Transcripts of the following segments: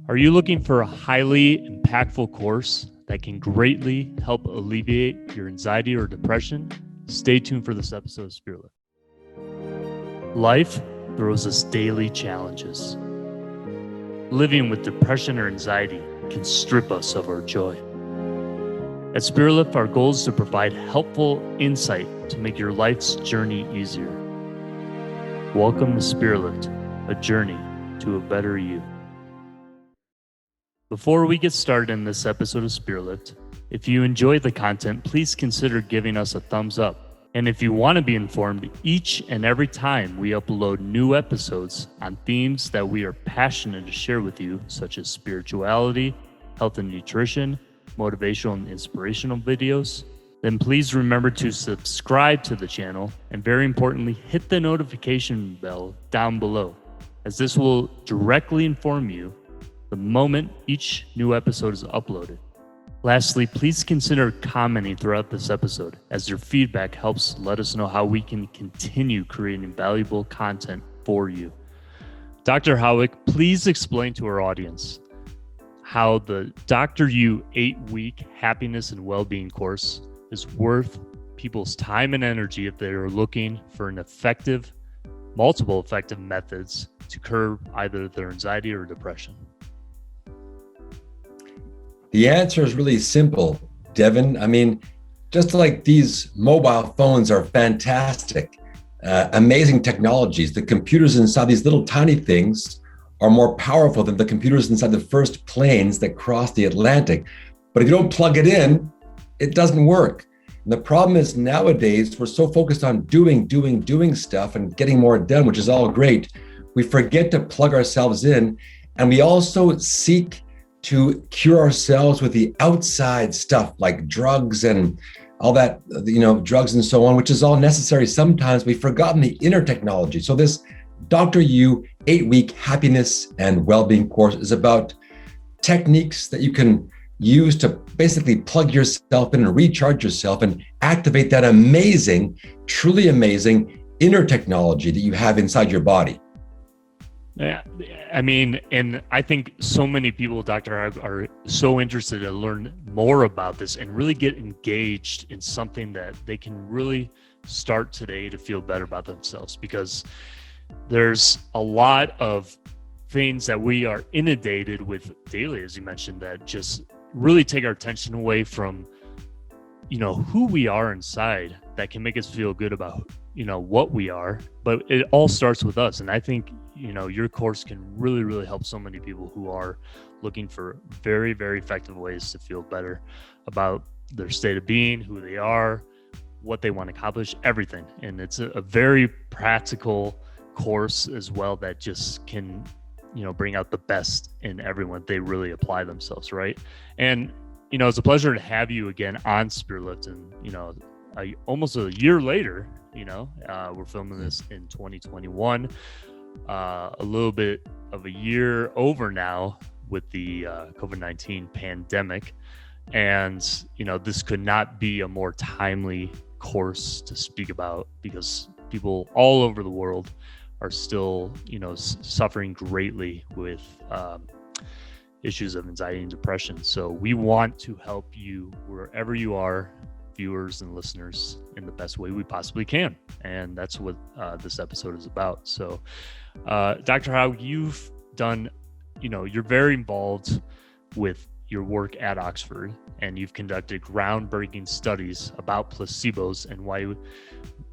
Are you looking for a highly impactful course that can greatly help alleviate your anxiety or depression? Stay tuned for this episode of Spirit Lift. Life throws us daily challenges. Living with depression or anxiety can strip us of our joy. At Spirit Lift, our goal is to provide helpful insight to make your life's journey easier. Welcome to Spirit Lift, a journey to a better you. Before we get started in this episode of Spirit Lift, if you enjoy the content, please consider giving us a thumbs up. And if you want to be informed each and every time we upload new episodes on themes that we are passionate to share with you, such as spirituality, health and nutrition, motivational and inspirational videos, then please remember to subscribe to the channel and, very importantly, hit the notification bell down below, as this will directly inform you the moment each new episode is uploaded. Lastly, please consider commenting throughout this episode, as your feedback helps let us know how we can continue creating valuable content for you. Dr. Howick, please explain to our audience how the Dr. U 8-week happiness and well-being course is worth people's time and energy if they are looking for multiple effective methods to curb either their anxiety or depression. The answer is really simple, Devin. I mean, just like these mobile phones are fantastic, amazing technologies, the computers inside these little tiny things are more powerful than the computers inside the first planes that crossed the Atlantic. But if you don't plug it in, it doesn't work. And the problem is nowadays, we're so focused on doing stuff and getting more done, which is all great. We forget to plug ourselves in, and we also seek to cure ourselves with the outside stuff like drugs and all that, drugs and so on, which is all necessary. Sometimes we've forgotten the inner technology. So this Dr. U 8-week happiness and well-being course is about techniques that you can use to basically plug yourself in and recharge yourself and activate that amazing, truly amazing inner technology that you have inside your body. Yeah, I mean, and I think so many people, Dr. are so interested to learn more about this and really get engaged in something that they can really start today to feel better about themselves, because there's a lot of things that we are inundated with daily, as you mentioned, that just really take our attention away from, who we are inside, that can make us feel good about, what we are. But it all starts with us. And I think, your course can really, really help so many people who are looking for very, very effective ways to feel better about their state of being, who they are, what they want to accomplish, everything. And it's a very practical course as well that just can, bring out the best in everyone. They really apply themselves, right? And, it's a pleasure to have you again on Spirit Lift. And, almost a year later, we're filming this in 2021, a little bit of a year over now with the COVID-19 pandemic. And, this could not be a more timely course to speak about, because people all over the world are still, suffering greatly with issues of anxiety and depression. So we want to help you wherever you are, viewers and listeners, in the best way we possibly can. And that's what this episode is about. So Dr. Howe, you've done, you're very involved with your work at Oxford, and you've conducted groundbreaking studies about placebos and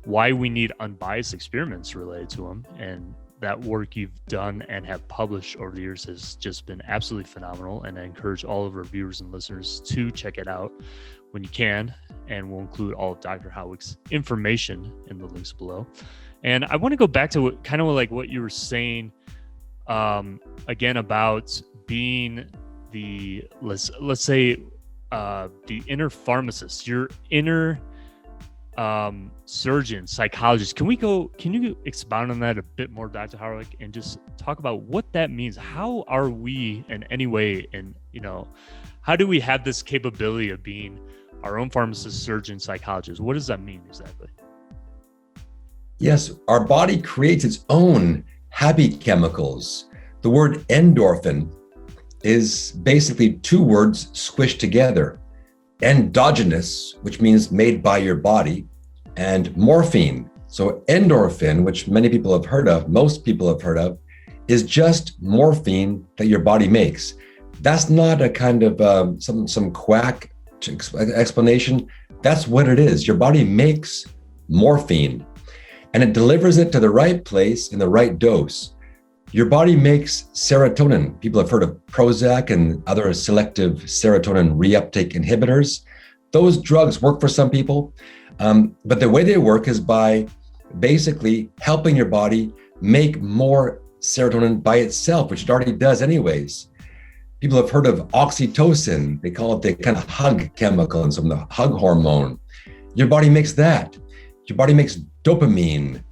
why we need unbiased experiments related to them. And that work you've done and have published over the years has just been absolutely phenomenal. And I encourage all of our viewers and listeners to check it out when you can. And we'll include all of Dr. Howick's information in the links below. And I want to go back to what you were saying again about being the, let's say, the inner pharmacist, your inner surgeon, psychologist. Can you expound on that a bit more, Dr. Howick, and just talk about what that means? How are we in any way, and how do we have this capability of being our own pharmacist, surgeon, psychologist? What does that mean exactly? Yes, our body creates its own happy chemicals. The word endorphin is basically two words squished together: endogenous, which means made by your body, and morphine. So endorphin, which many people have heard of, most people have heard of, is just morphine that your body makes. That's not a kind of some quack explanation. That's what it is. Your body makes morphine, and it delivers it to the right place in the right dose. Your body makes serotonin. People have heard of Prozac and other selective serotonin reuptake inhibitors. Those drugs work for some people, but the way they work is by basically helping your body make more serotonin by itself, which it already does anyways. People have heard of oxytocin. They call it the kind of hug chemical and some of the hug hormone. Your body makes that. Your body makes dopamine.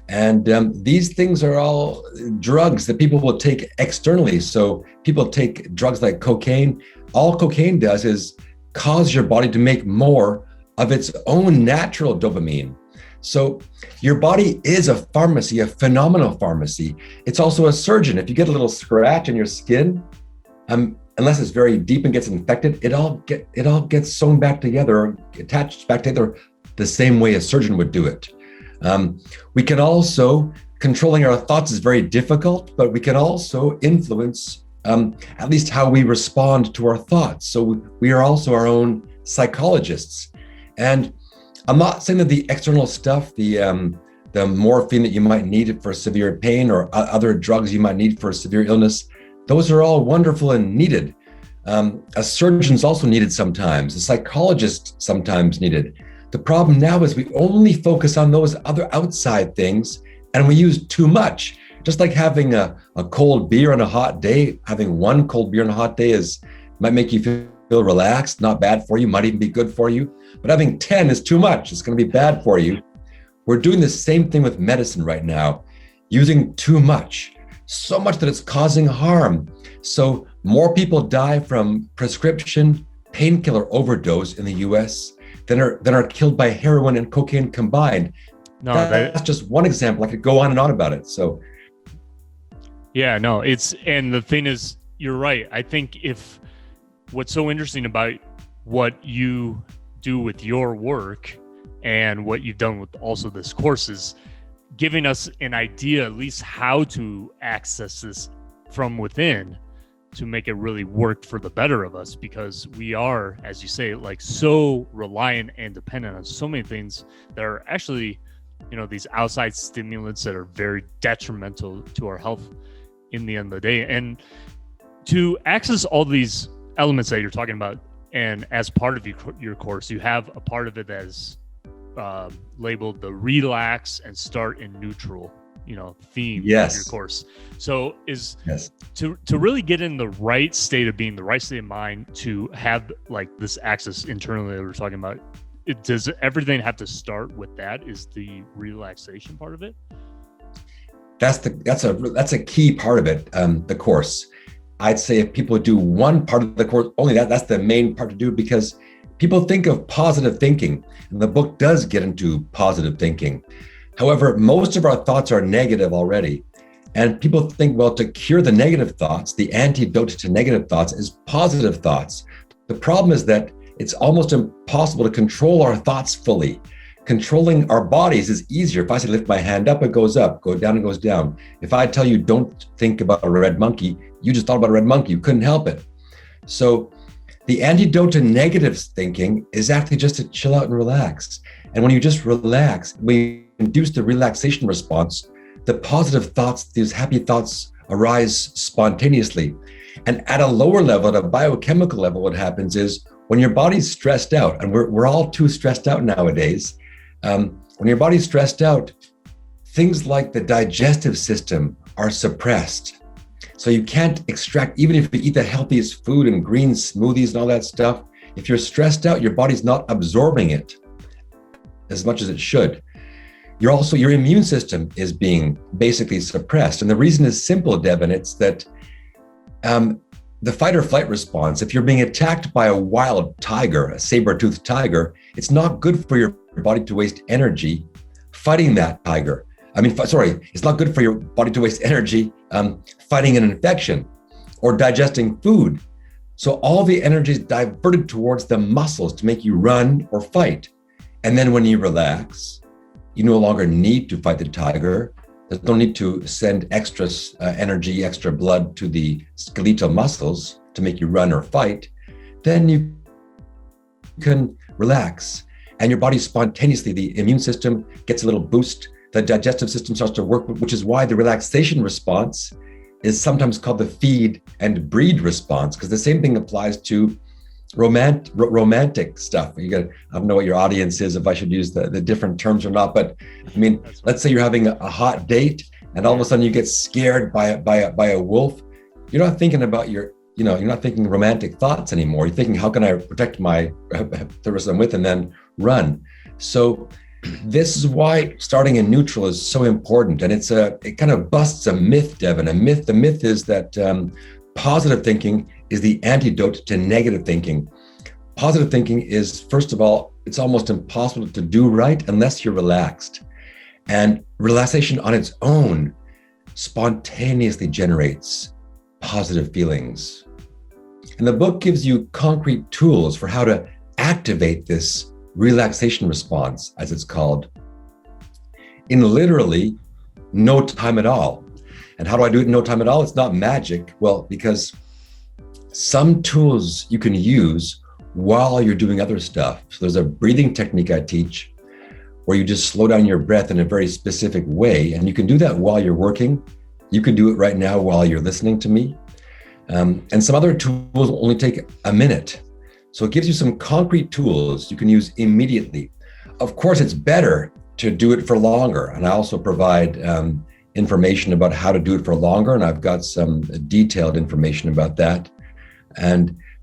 And these things are all drugs that people will take externally. So people take drugs like cocaine. All cocaine does is cause your body to make more of its own natural dopamine. So your body is a pharmacy, a phenomenal pharmacy. It's also a surgeon. If you get a little scratch in your skin, unless it's very deep and gets infected, it all gets sewn back together, or attached back together the same way a surgeon would do it. We can also, controlling our thoughts is very difficult, but we can also influence at least how we respond to our thoughts. So we are also our own psychologists. And I'm not saying that the external stuff, the morphine that you might need for severe pain or other drugs you might need for severe illness, those are all wonderful and needed. A surgeon's also needed sometimes. A psychologist sometimes needed. The problem now is we only focus on those other outside things, and we use too much. Just like having a cold beer on a hot day, having one cold beer on a hot day might make you feel relaxed, not bad for you, might even be good for you. But having 10 is too much. It's going to be bad for you. We're doing the same thing with medicine right now, using too much, so much that it's causing harm. So more people die from prescription painkiller overdose in the US than are killed by heroin and cocaine combined. No, that's just one example. I could go on and on about it. So yeah, no, and the thing is, you're right. I think what's so interesting about what you do with your work and what you've done with also this course is giving us an idea, at least how to access this from within to make it really work for the better of us, because we are, as you say, like so reliant and dependent on so many things that are actually, these outside stimulants that are very detrimental to our health in the end of the day. And to access all these elements that you're talking about, and as part of your course, you have a part of it as labeled the relax and start in neutral, theme of your course. So to really get in the right state of being, the right state of mind to have like this access internally that we're talking about, does everything have to start with that? Is the relaxation part of it? That's a key part of it. The course, I'd say if people do one part of the course, only that's the main part to do, because people think of positive thinking, and the book does get into positive thinking. However, most of our thoughts are negative already. And people think, well, to cure the negative thoughts, the antidote to negative thoughts is positive thoughts. The problem is that it's almost impossible to control our thoughts fully. Controlling our bodies is easier. If I say lift my hand up, it goes up, go down, it goes down. If I tell you don't think about a red monkey, you just thought about a red monkey, you couldn't help it. So the antidote to negative thinking is actually just to chill out and relax. And when you just relax, we induce the relaxation response, the positive thoughts, these happy thoughts arise spontaneously. And at a lower level, at a biochemical level, what happens is when your body's stressed out, and we're all too stressed out nowadays, when your body's stressed out, things like the digestive system are suppressed. So you can't extract, even if you eat the healthiest food and green smoothies and all that stuff, if you're stressed out, your body's not absorbing it as much as it should. Your immune system is being basically suppressed. And the reason is simple, Devin. It's that the fight or flight response, if you're being attacked by a wild tiger, a saber-toothed tiger, it's not good for your body to waste energy fighting that tiger. It's not good for your body to waste energy fighting an infection or digesting food. So all the energy is diverted towards the muscles to make you run or fight. And then when you relax, you no longer need to fight the tiger. There's no need to send extra energy, extra blood to the skeletal muscles to make you run or fight. Then you can relax, and your body spontaneously, the immune system gets a little boost. The digestive system starts to work, which is why the relaxation response is sometimes called the feed and breed response, because the same thing applies to romantic stuff. I don't know what your audience is, if I should use the different terms or not, but I mean, let's say you're having a hot date and all of a sudden you get scared by a wolf. You're not thinking about you're not thinking romantic thoughts anymore. You're thinking, how can I protect the person I'm with, and then run. So this is why starting in neutral is so important. And it kind of busts a myth, Devin. The myth is that positive thinking is the antidote to negative thinking. Positive thinking is, first of all, it's almost impossible to do right unless you're relaxed. And relaxation on its own spontaneously generates positive feelings. And the book gives you concrete tools for how to activate this relaxation response, as it's called, in literally no time at all. And how do I do it in no time at all? It's not magic. Well, because some tools you can use while you're doing other stuff. So there's a breathing technique I teach where you just slow down your breath in a very specific way. And you can do that while you're working. You can do it right now while you're listening to me. And some other tools will only take a minute. So it gives you some concrete tools you can use immediately. Of course, it's better to do it for longer. And I also provide information about how to do it for longer. And I've got some detailed information about that.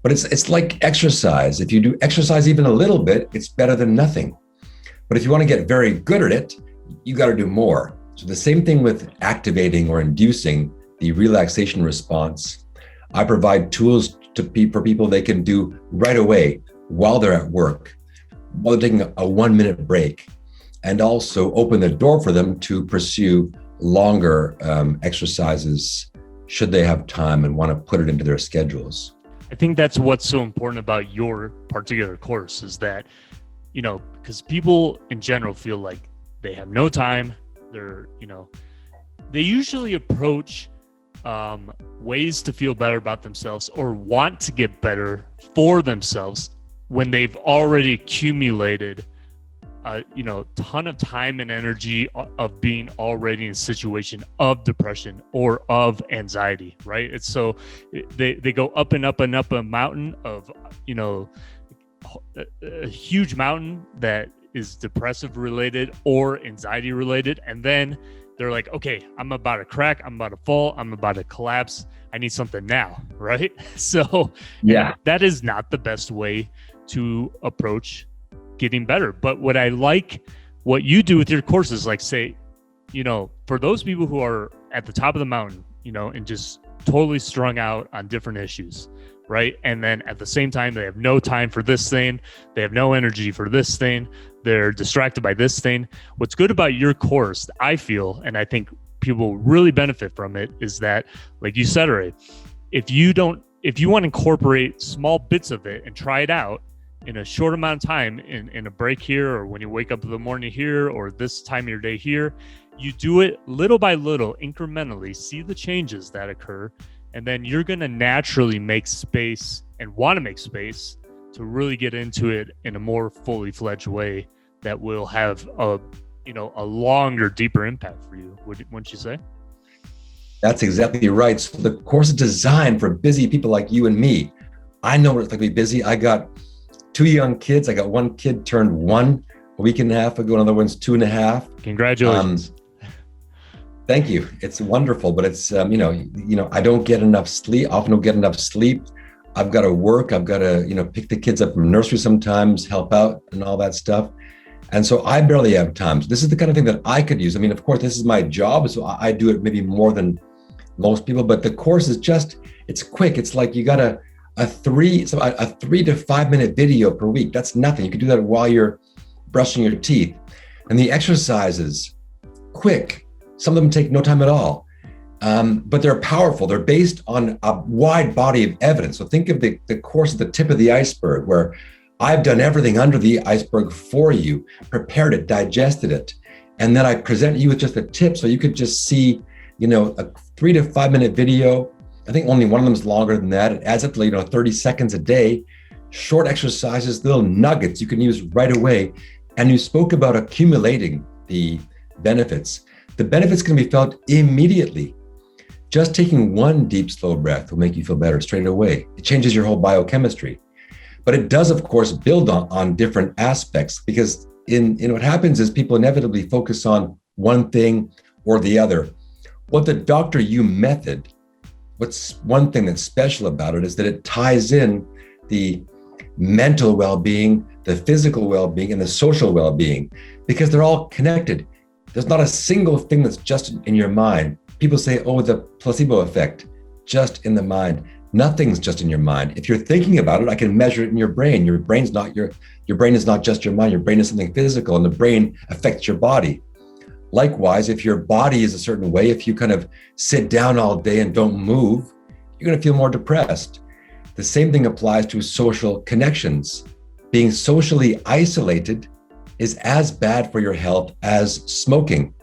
But it's like exercise. If you do exercise even a little bit, it's better than nothing. But if you want to get very good at it, you got to do more. So the same thing with activating or inducing the relaxation response. I provide tools for people they can do right away while they're at work, while they're taking a 1 minute break, and also open the door for them to pursue longer exercises should they have time and want to put it into their schedules. I think that's what's so important about your particular course is that, because people in general feel like they have no time. They usually approach ways to feel better about themselves or want to get better for themselves when they've already accumulated ton of time and energy of being already in a situation of depression or of anxiety, right? It's so they go up and up and up a mountain of, a huge mountain that is depressive related or anxiety related. And then they're like, okay, I'm about to crack, I'm about to fall, I'm about to collapse. I need something now, right? So yeah, that is not the best way to approach getting better. But what I like what you do with your courses, like say, for those people who are at the top of the mountain, and just totally strung out on different issues, right? And then at the same time, they have no time for this thing. They have no energy for this thing. They're distracted by this thing. What's good about your course, I feel, and I think people really benefit from it, is that, like you said, Ray, if you want to incorporate small bits of it and try it out in a short amount of time, in a break here, or when you wake up in the morning here, or this time of your day here, you do it little by little, incrementally, see the changes that occur, and then you're going to naturally make space and want to make space to really get into it in a more fully fledged way that will have a longer, deeper impact for you. Wouldn't you say? That's exactly right. So the course is designed for busy people like you and me. I know what it's like to be busy. I got 2 young kids. I got one kid turned 1 a week and a half ago. Another one's 2.5. Congratulations. Thank you. It's wonderful, but it's, I don't get enough sleep. Often don't get enough sleep. I've got to work. I've got to, pick the kids up from nursery sometimes, help out and all that stuff. And so I barely have time. So this is the kind of thing that I could use. I mean, of course, this is my job. So I do it maybe more than most people, but the course is it's quick. It's like you got a 3 to 5 minute video per week. That's nothing. You can do that while you're brushing your teeth. And the exercises, quick. Some of them take no time at all. but they're powerful. They're based on a wide body of evidence. So think of the course at the tip of the iceberg, where I've done everything under the iceberg for you, prepared it, digested it, and then I present you with just the tip, so you could just see, a 3 to 5 minute video. I think only one of them is longer than that. It adds up to 30 seconds a day, short exercises, little nuggets you can use right away. And you spoke about accumulating the benefits. The benefits can be felt immediately. Just taking one deep, slow breath will make you feel better straight away. It changes your whole biochemistry. But it does, of course, build on different aspects, because in what happens is people inevitably focus on one thing or the other. What the Dr. You method, what's one thing that's special about it is that it ties in the mental well-being, the physical well-being, and the social well-being, because they're all connected. There's not a single thing that's just in your mind. People say, oh, the placebo effect, just in the mind. Nothing's just in your mind. If you're thinking about it, I can measure it in your brain. Your brain is not just your mind. Your brain is something physical, and the brain affects your body. Likewise, if your body is a certain way, if you kind of sit down all day and don't move, you're going to feel more depressed. The same thing applies to social connections. Being socially isolated is as bad for your health as smoking.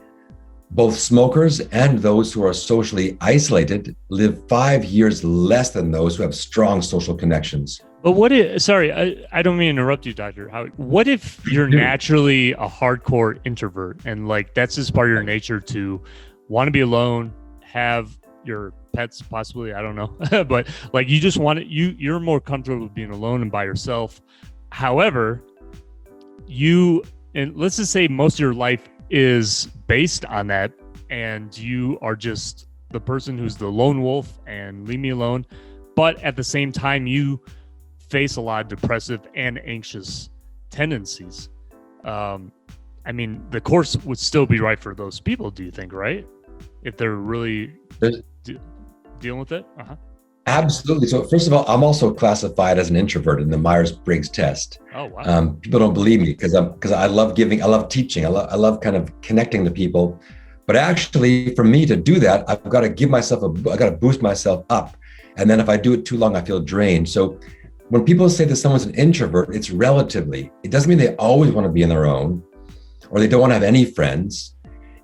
Both smokers and those who are socially isolated live 5 years less than those who have strong social connections. But what if, sorry, I don't mean to interrupt you, Dr. Howick. What if you're naturally a hardcore introvert and that's just part of your nature to want to be alone, have your pets possibly, I don't know, but you just want it, you're more comfortable with being alone and by yourself. However, and let's just say most of your life is based on that, and you are just the person who's the lone wolf and leave me alone, but at the same time you face a lot of depressive and anxious tendencies. The course would still be right for those people, do you think, right? If they're really dealing with it? Absolutely. So first of all, I'm also classified as an introvert in the Myers-Briggs test. Oh, wow. People don't believe me because I love giving, I love teaching, I love kind of connecting to people. But actually, for me to do that, I've got to I got to boost myself up. And then if I do it too long, I feel drained. So when people say that someone's an introvert, it's relatively. It doesn't mean they always want to be on their own or they don't want to have any friends.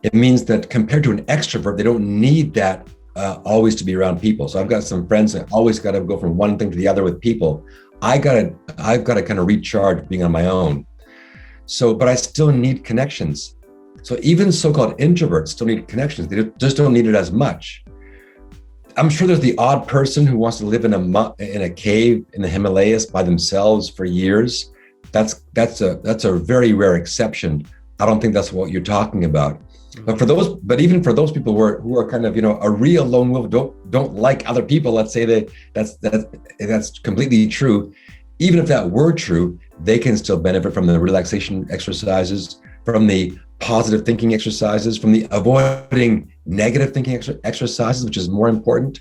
It means that compared to an extrovert, they don't need that always to be around people. So I've got some friends that always got to go from one thing to the other with people. I've got to kind of recharge being on my own. So, but I still need connections. So even so-called introverts still need connections. They just don't need it as much. I'm sure there's the odd person who wants to live in a cave in the Himalayas by themselves for years. That's a very rare exception. I don't think that's what you're talking about. But even for those people who are kind of a real lone wolf, don't like other people. Let's say that's completely true. Even if that were true, they can still benefit from the relaxation exercises, from the positive thinking exercises, from the avoiding negative thinking exercises, which is more important,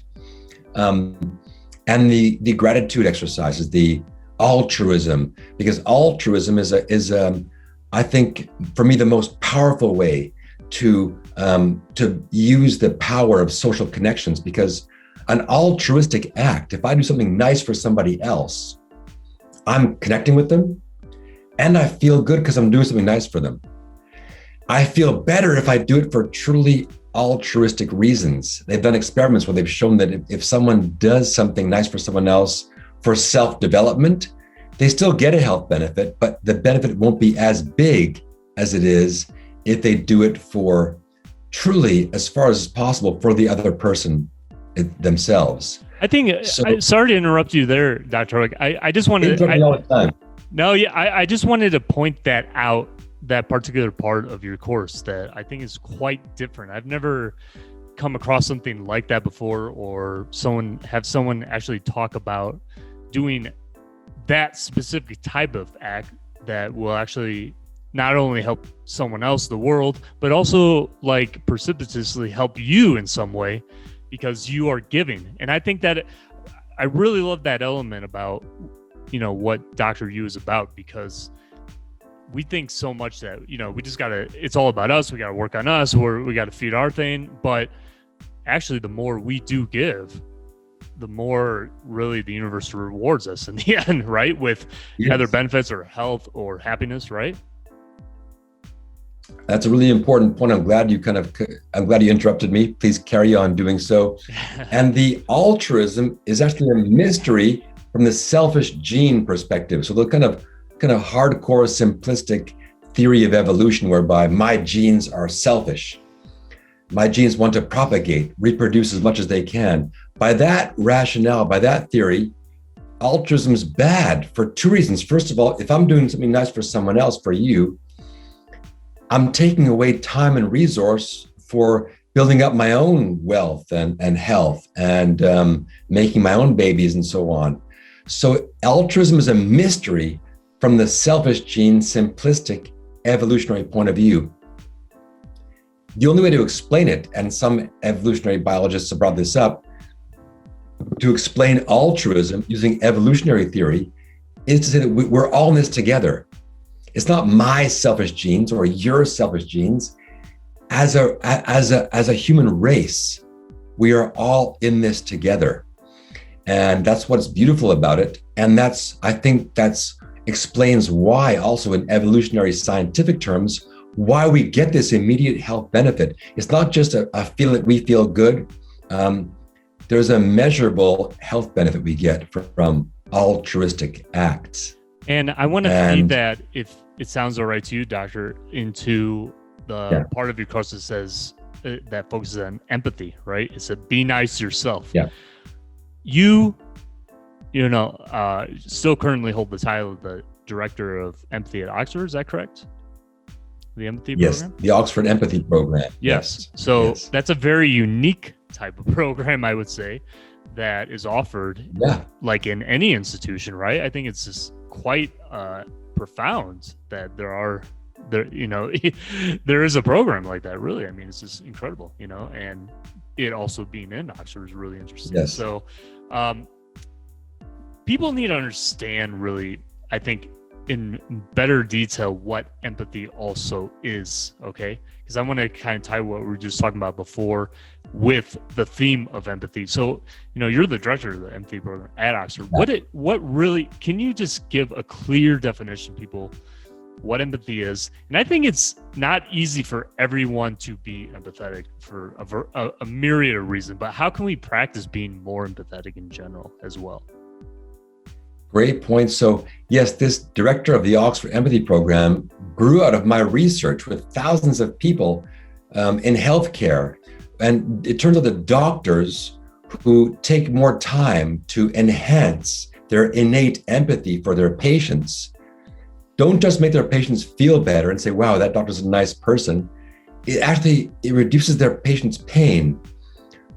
and the gratitude exercises, the altruism, because altruism is I think for me the most powerful way to use the power of social connections, because an altruistic act, if I do something nice for somebody else, I'm connecting with them and I feel good because I'm doing something nice for them. I feel better if I do it for truly altruistic reasons. They've done experiments where they've shown that if someone does something nice for someone else for self-development, they still get a health benefit, but the benefit won't be as big as it is if they do it for truly, as far as possible, for the other person themselves. I think, sorry to interrupt you there, Dr. Howick. I just wanted to, all the time. No, yeah, I just wanted to point that out, that particular part of your course that I think is quite different. I've never come across something like that before, or someone actually talk about doing that specific type of act that will actually not only help someone else, the world, but also precipitously help you in some way because you are giving. And I think that I really love that element about, what Dr. You is about, because we think so much that, we just it's all about us. We got to work on us, or we got to feed our thing. But actually the more we do give, the more really the universe rewards us in the end, right? With either benefits or health or happiness, right? That's a really important point. I'm glad you interrupted me. Please carry on doing so. And the altruism is actually a mystery from the selfish gene perspective. So the kind of hardcore, simplistic theory of evolution, whereby my genes are selfish. My genes want to propagate, reproduce as much as they can. By that rationale, by that theory, altruism is bad for two reasons. First of all, if I'm doing something nice for someone else, for you, I'm taking away time and resource for building up my own wealth and health and making my own babies and so on. So altruism is a mystery from the selfish gene, simplistic evolutionary point of view. The only way to explain it, and some evolutionary biologists have brought this up, to explain altruism using evolutionary theory is to say that we're all in this together. It's not my selfish genes or your selfish genes. As a human race, we are all in this together. And that's what's beautiful about it. And I think that's explains why also in evolutionary scientific terms, why we get this immediate health benefit. It's not just a feeling that we feel good. There's a measurable health benefit we get from altruistic acts. And I want to feed that, if it sounds all right to you, Doctor, into the part of your course that says that focuses on empathy, right? It's a be nice to yourself. Yeah. You still currently hold the title of the director of empathy at Oxford. Is that correct? The empathy program? Yes, the Oxford Empathy Program. Yes. So that's a very unique type of program, I would say, that is offered like in any institution, right? I think it's just quite profound that there is a program like that, really. I mean, it's just incredible, and it also being in Oxford is really interesting. Yes. So people need to understand, really, I think, in better detail what empathy also is, okay? Because I want to kind of tie what we were just talking about before with the theme of empathy. So, you're the director of the empathy program at Oxford. What really, can you just give a clear definition, people, what empathy is? And I think it's not easy for everyone to be empathetic for a myriad of reasons, but how can we practice being more empathetic in general as well? Great point. So yes, this director of the Oxford Empathy Program grew out of my research with thousands of people in healthcare. And it turns out that doctors who take more time to enhance their innate empathy for their patients don't just make their patients feel better and say, wow, that doctor's a nice person. It reduces their patients' pain,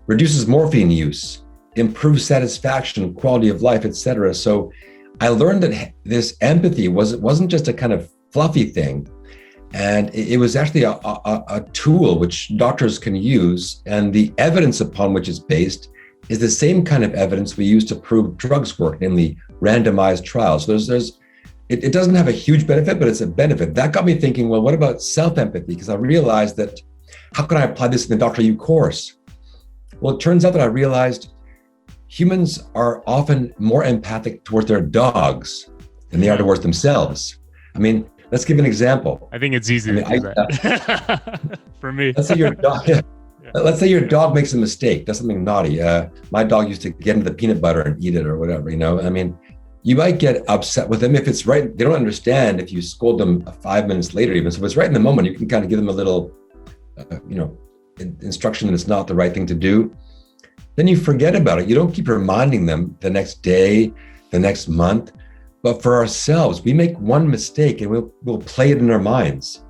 reduces morphine use, improves satisfaction, quality of life, etc. So I learned that this empathy wasn't just a kind of fluffy thing. And it was actually a tool which doctors can use. And the evidence upon which it's based is the same kind of evidence we use to prove drugs work, namely randomized trials. It doesn't have a huge benefit, but it's a benefit. That got me thinking, well, what about self-empathy? Because I realized that, how can I apply this in the Dr. U course? Well, it turns out that I realized humans are often more empathic towards their dogs than they are towards themselves. I mean, let's give an example. I think it's easy to do that for me. Let's say your dog. Let's say your dog makes a mistake, does something naughty. My dog used to get into the peanut butter and eat it or whatever. I mean, you might get upset with them if it's right. They don't understand if you scold them 5 minutes later, even. So if it's right in the moment, you can kind of give them a little, instruction that it's not the right thing to do. Then you forget about it. You don't keep reminding them the next day, the next month. But for ourselves, we make one mistake and we'll play it in our minds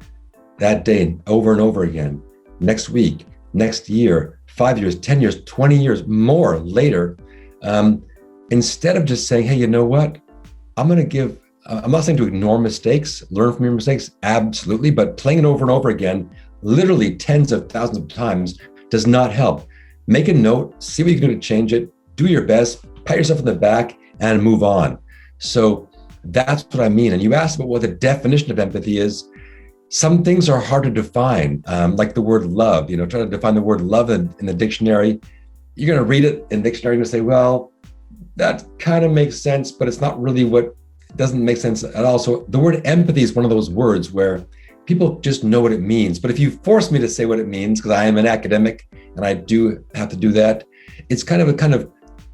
that day over and over again, next week, next year, 5 years, 10 years, 20 years, more later. Instead of just saying, hey, you know what? I'm not saying to ignore mistakes, learn from your mistakes, absolutely, but playing it over and over again, literally tens of thousands of times, does not help. Make a note, see what you can do to change it, do your best, pat yourself on the back, and move on. So that's what I mean. And you asked about what the definition of empathy is. some things are hard to define, like the word love. Try to define the word love in the dictionary. You're going to read it in the dictionary and say, well, that kind of makes sense, but it's not really what doesn't make sense at all. So the word empathy is one of those words where people just know what it means. But if you force me to say what it means, because I am an academic and I do have to do that, it's kind of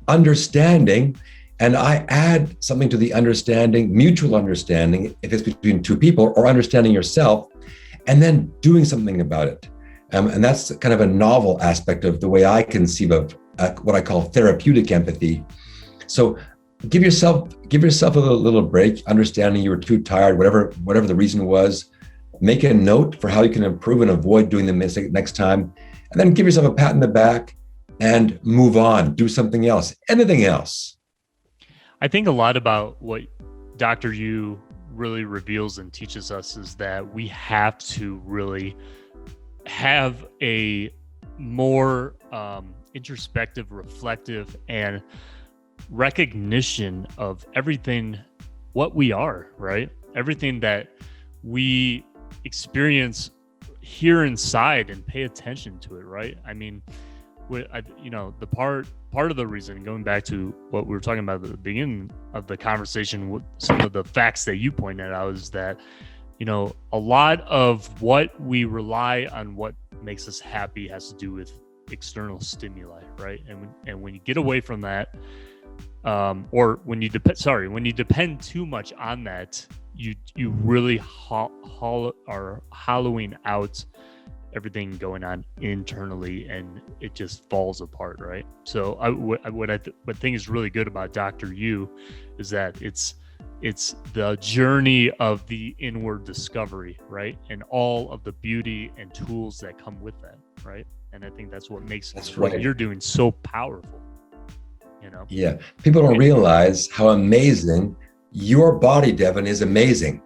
understanding. And I add something to the understanding, mutual understanding, if it's between two people, or understanding yourself, and then doing something about it. And that's kind of a novel aspect of the way I conceive of what I call therapeutic empathy. So give yourself a little break, understanding you were too tired, whatever the reason was. Make a note for how you can improve and avoid doing the mistake next time. And then give yourself a pat in the back and move on, do something else, anything else. I think a lot about what Dr. Yu really reveals and teaches us is that we have to really have a more introspective, reflective, and recognition of everything, what we are, right? Everything that we experience here inside, and pay attention to it, right? I mean, the part of the reason, going back to what we were talking about at the beginning of the conversation, with some of the facts that you pointed out, is that a lot of what we rely on, what makes us happy, has to do with external stimuli, right? And when you get away from that, or when you depend too much on that, you really are hollowing out everything going on internally, and it just falls apart, right? So what I think is really good about Dr. Yu is that it's the journey of the inward discovery, right? And all of the beauty and tools that come with that, right? And I think that's what makes what you're doing so powerful. Yeah, people don't realize how amazing your body, Devin, is amazing.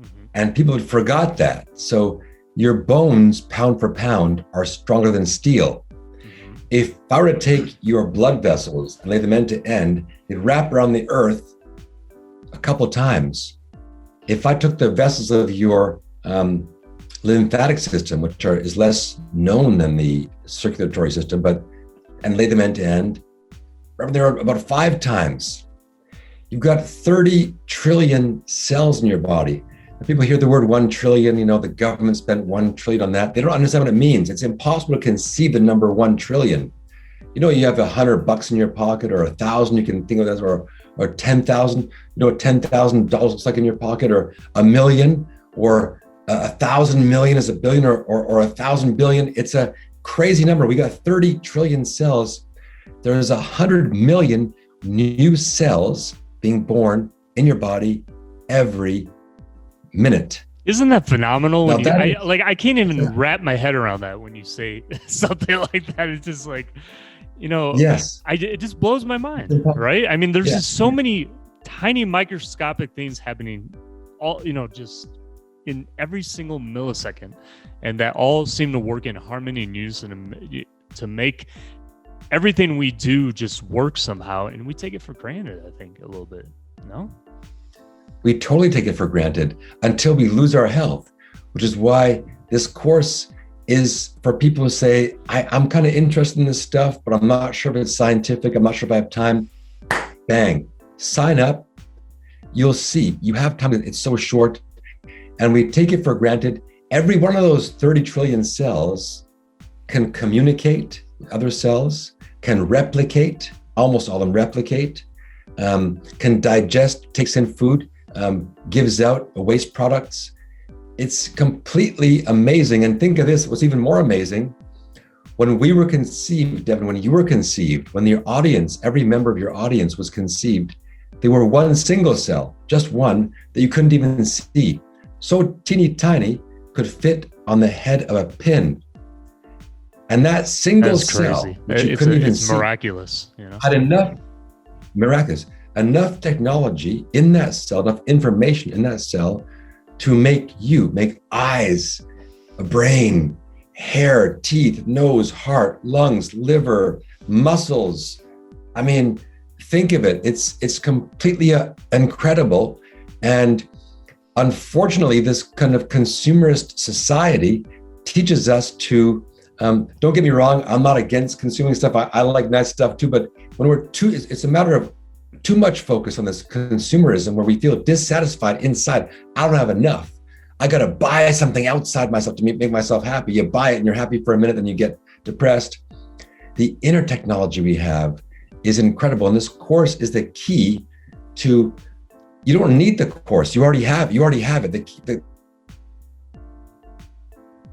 Mm-hmm. And people forgot that. So your bones, pound for pound, are stronger than steel. Mm-hmm. If I were to take your blood vessels and lay them end to end, they'd wrap around the earth a couple times. If I took the vessels of your lymphatic system, which is less known than the circulatory system, and lay them end to end, there are about 5 times. You've got 30 trillion cells in your body. When people hear the word 1 trillion, the government spent 1 trillion on that. They don't understand what it means. It's impossible to conceive the number 1 trillion. You have $100 in your pocket, or 1,000, you can think of that, or 10,000. What $10,000 looks like in your pocket, or 1 million, or 1,000 million is 1 billion, or 1,000 billion. It's a crazy number. We got 30 trillion cells. There's 100 million new cells being born in your body every minute. Isn't that phenomenal? I can't even wrap my head around that when you say something like that. It's just like, yes, it just blows my mind, right? I mean, there's just so many tiny microscopic things happening, all just in every single millisecond, and that all seem to work in harmony and unison to make everything we do just work somehow, and we take it for granted, I think, a little bit. No? We totally take it for granted until we lose our health, which is why this course is for people who say, I'm kind of interested in this stuff, but I'm not sure if it's scientific. I'm not sure if I have time. Bang, sign up. You'll see you have time. It's so short, and we take it for granted. Every one of those 30 trillion cells can communicate with other cells, can replicate, almost all of them replicate, can digest, takes in food, gives out waste products. It's completely amazing. And think of this, what's even more amazing, when we were conceived, Devin, when you were conceived, when your audience, every member of your audience was conceived, they were one single cell, just one, that you couldn't even see. So teeny tiny, could fit on the head of a pin. And that single cell, which you couldn't even see, miraculous, had enough technology in that cell, enough information in that cell to make eyes, a brain, hair, teeth, nose, heart, lungs, liver, muscles. I mean, think of it. It's completely incredible. And unfortunately, this kind of consumerist society teaches us to, don't get me wrong, I'm not against consuming stuff. I like nice stuff too, but when it's a matter of too much focus on this consumerism where we feel dissatisfied inside. I don't have enough. I got to buy something outside myself to make myself happy. You buy it and you're happy for a minute, then you get depressed. The inner technology we have is incredible. And this course is the key to, you don't need the course. You already have it.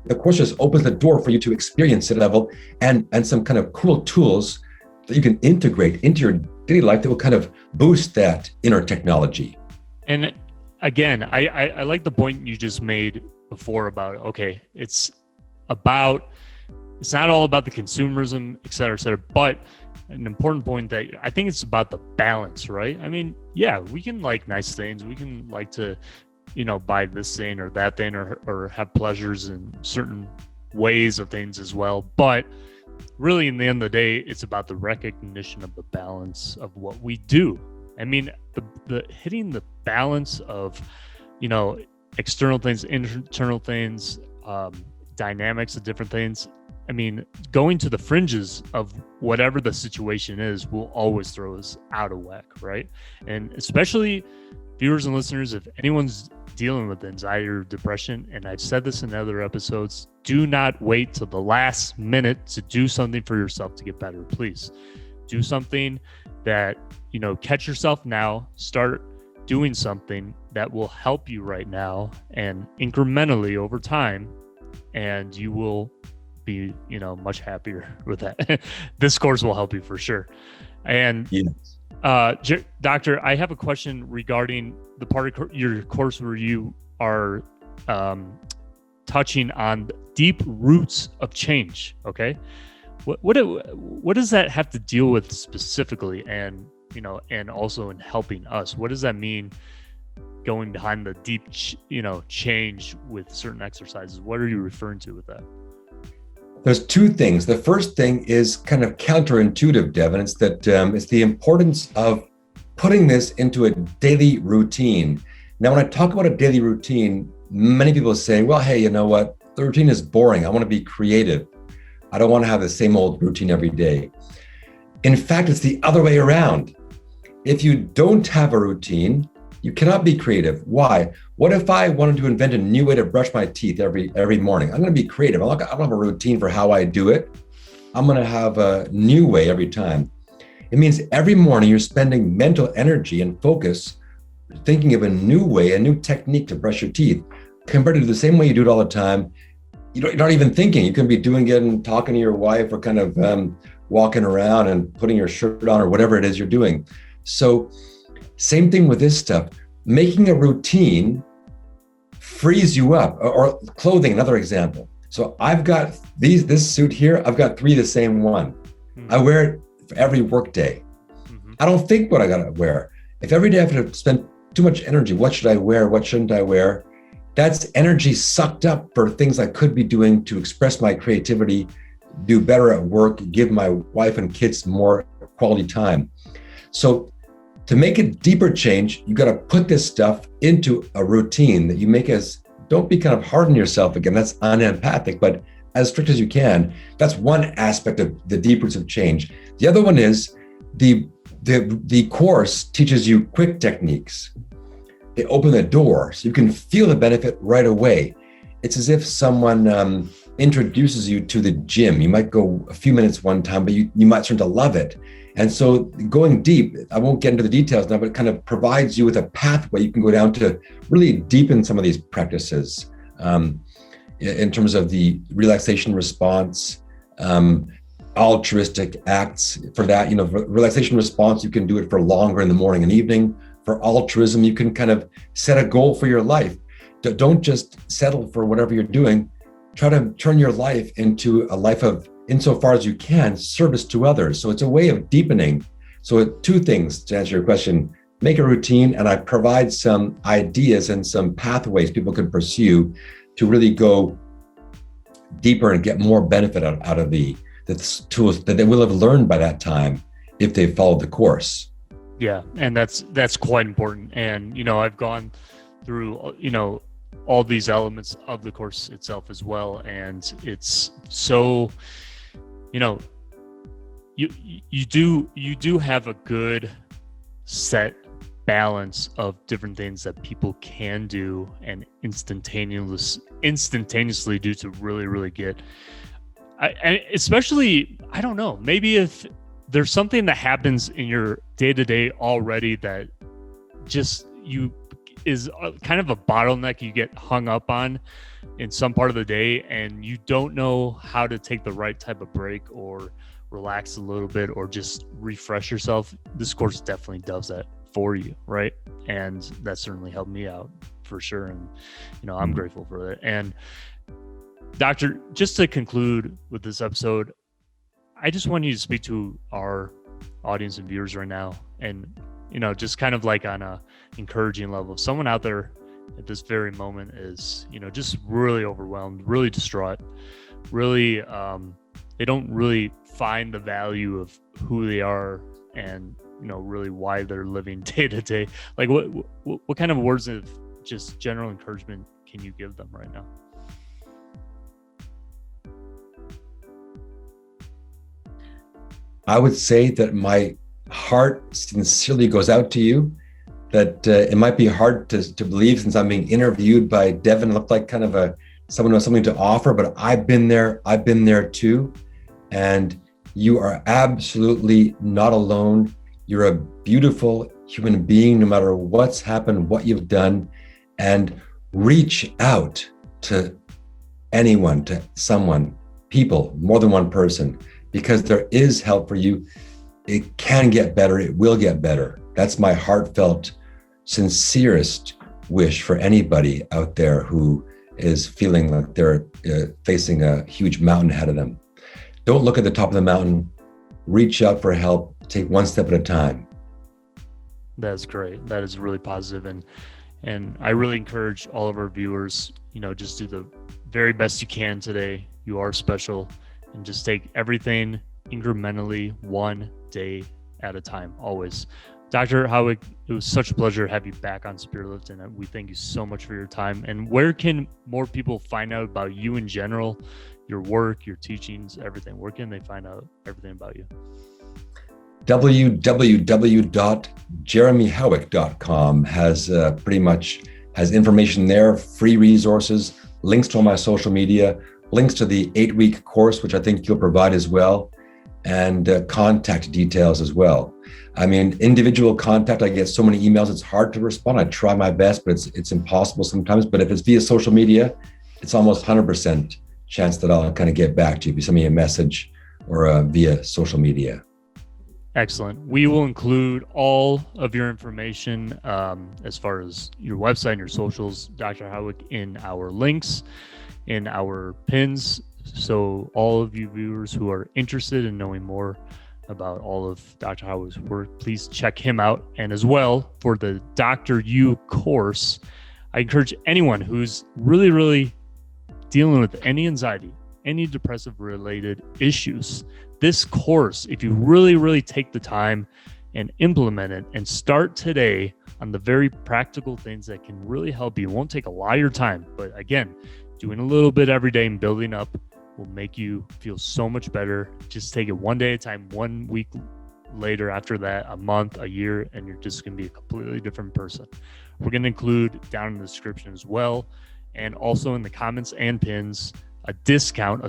The course just opens the door for you to experience it level and some kind of cool tools that you can integrate into your daily life that will kind of boost that inner technology. And again, I like the point you just made before about, okay, it's not all about the consumerism, et cetera, but an important point that I think it's about the balance, right? I mean, yeah, we can like nice things. We can like to, buy this thing or that thing or have pleasures in certain ways of things as well. But really, in the end of the day, it's about the recognition of the balance of what we do. I mean, the hitting the balance of, external things, internal things, dynamics of different things. I mean, going to the fringes of whatever the situation is will always throw us out of whack, right? And especially viewers and listeners, if anyone's dealing with anxiety or depression, and I've said this in other episodes, do not wait till the last minute to do something for yourself to get better. Please do something that, catch yourself now, start doing something that will help you right now and incrementally over time, and you will be, much happier with that. This course will help you for sure. And yes. Doctor, I have a question regarding the part of your course where you are touching on deep roots of change. Okay, what does that have to deal with specifically, and and also in helping us? What does that mean? Going behind the deep, change with certain exercises. What are you referring to with that? There's two things. The first thing is kind of counterintuitive, Devin. It's that it's the importance of putting this into a daily routine. Now, when I talk about a daily routine, many people say, well, hey, you know what? The routine is boring. I want to be creative. I don't want to have the same old routine every day. In fact, it's the other way around. If you don't have a routine, you cannot be creative. Why? What if I wanted to invent a new way to brush my teeth every morning? I'm going to be creative. I don't have a routine for how I do it. I'm going to have a new way every time. It means every morning you're spending mental energy and focus thinking of a new way, a new technique to brush your teeth, compared to the same way you do it all the time. You're not even thinking. You can be doing it and talking to your wife or kind of walking around and putting your shirt on or whatever it is you're doing. So same thing with this stuff. Making a routine frees you up. Or clothing, another example. So I've got this suit here, I've got 3 the same one. Mm-hmm. I wear it for every work day. Mm-hmm. I don't think what I gotta wear. If every day I have to spend too much energy, what should I wear? What shouldn't I wear? That's energy sucked up for things I could be doing to express my creativity, do better at work, give my wife and kids more quality time. So to make a deeper change, you got to put this stuff into a routine that you make don't be kind of hard on yourself again. That's unempathic, but as strict as you can. That's one aspect of the deep roots of change. The other one is the course teaches you quick techniques. They open the door so you can feel the benefit right away. It's as if someone introduces you to the gym. You might go a few minutes one time, but you might start to love it. And so going deep, I won't get into the details now, but it kind of provides you with a pathway you can go down to really deepen some of these practices in terms of the relaxation response, altruistic acts for that. For relaxation response, you can do it for longer in the morning and evening. For altruism, you can kind of set a goal for your life. Don't just settle for whatever you're doing. Try to turn your life into a life of, insofar as you can, service to others. So it's a way of deepening. So 2 things to answer your question: make a routine, and I provide some ideas and some pathways people can pursue to really go deeper and get more benefit out of the tools that they will have learned by that time if they followed the course. Yeah, and that's quite important. And I've gone through, all these elements of the course itself as well. And it's so, you do have a good set balance of different things that people can do and instantaneously do to really, really get, and especially, I don't know, maybe if there's something that happens in your day-to-day already that just is kind of a bottleneck you get hung up on in some part of the day, and you don't know how to take the right type of break or relax a little bit or just refresh yourself. This course definitely does that for you, right? And that certainly helped me out for sure. And I'm grateful for that. And Doctor, just to conclude with this episode, I just want you to speak to our audience and viewers right now, and just kind of like on a encouraging level. If someone out there at this very moment is just really overwhelmed, really distraught, really they don't really find the value of who they are and really why they're living day to day, like what kind of words of just general encouragement can you give them right now? I would say that my heart sincerely goes out to you, that it might be hard to believe since I'm being interviewed by Devin. It looked like kind of someone who has something to offer, but I've been there too. And you are absolutely not alone. You're a beautiful human being, no matter what's happened, what you've done, and reach out to anyone, to someone, people, more than one person, because there is help for you. It can get better. It will get better. That's my heartfelt, sincerest wish for anybody out there who is feeling like they're facing a huge mountain ahead of them. Don't look at the top of the mountain. Reach out for help. Take one step at a time. That's great. That is really positive. And I really encourage all of our viewers, just do the very best you can today. You are special, and just take everything incrementally, one day at a time, always. Dr. Howick, it was such a pleasure to have you back on Spearlift, and we thank you so much for your time. And where can more people find out about you in general, your work, your teachings, everything? Where can they find out everything about you? www.jeremyhowick.com has pretty much has information there, free resources, links to all my social media, links to the 8-week course, which I think you'll provide as well, and contact details as well. I mean, individual contact, I get so many emails, it's hard to respond. I try my best, but it's impossible sometimes. But if it's via social media, it's almost 100% chance that I'll kind of get back to you if you send me a message or via social media. Excellent. We will include all of your information as far as your website and your socials, Dr. Howick, in our links, in our pins. So all of you viewers who are interested in knowing more about all of Dr. Howick's work, please check him out. And as well, for the Dr. U course, I encourage anyone who's really, really dealing with any anxiety, any depressive related issues, this course, if you really, really take the time and implement it and start today on the very practical things that can really help you, it won't take a lot of your time, but again, doing a little bit every day and building up will make you feel so much better. Just take it one day at a time, 1 week later, after that, a month, a year, and you're just going to be a completely different person. We're going to include down in the description as well, and also in the comments and pins, a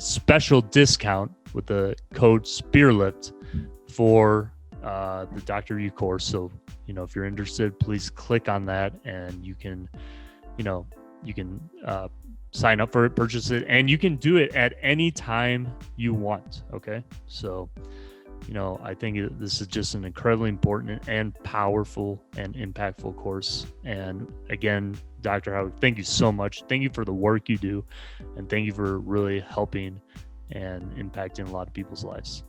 special discount with the code SPEARLIFT for the Dr. U course. So, if you're interested, please click on that and you can sign up for it, purchase it, and you can do it at any time you want. Okay. So, I think this is just an incredibly important and powerful and impactful course. And again, Dr. Howick, thank you so much. Thank you for the work you do. And thank you for really helping and impacting a lot of people's lives.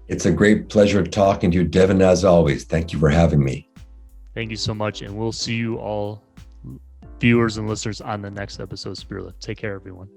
It's a great pleasure talking to you, Devin, as always. Thank you for having me. Thank you so much. And we'll see you all, viewers and listeners, on the next episode of Spearlift. Take care, everyone.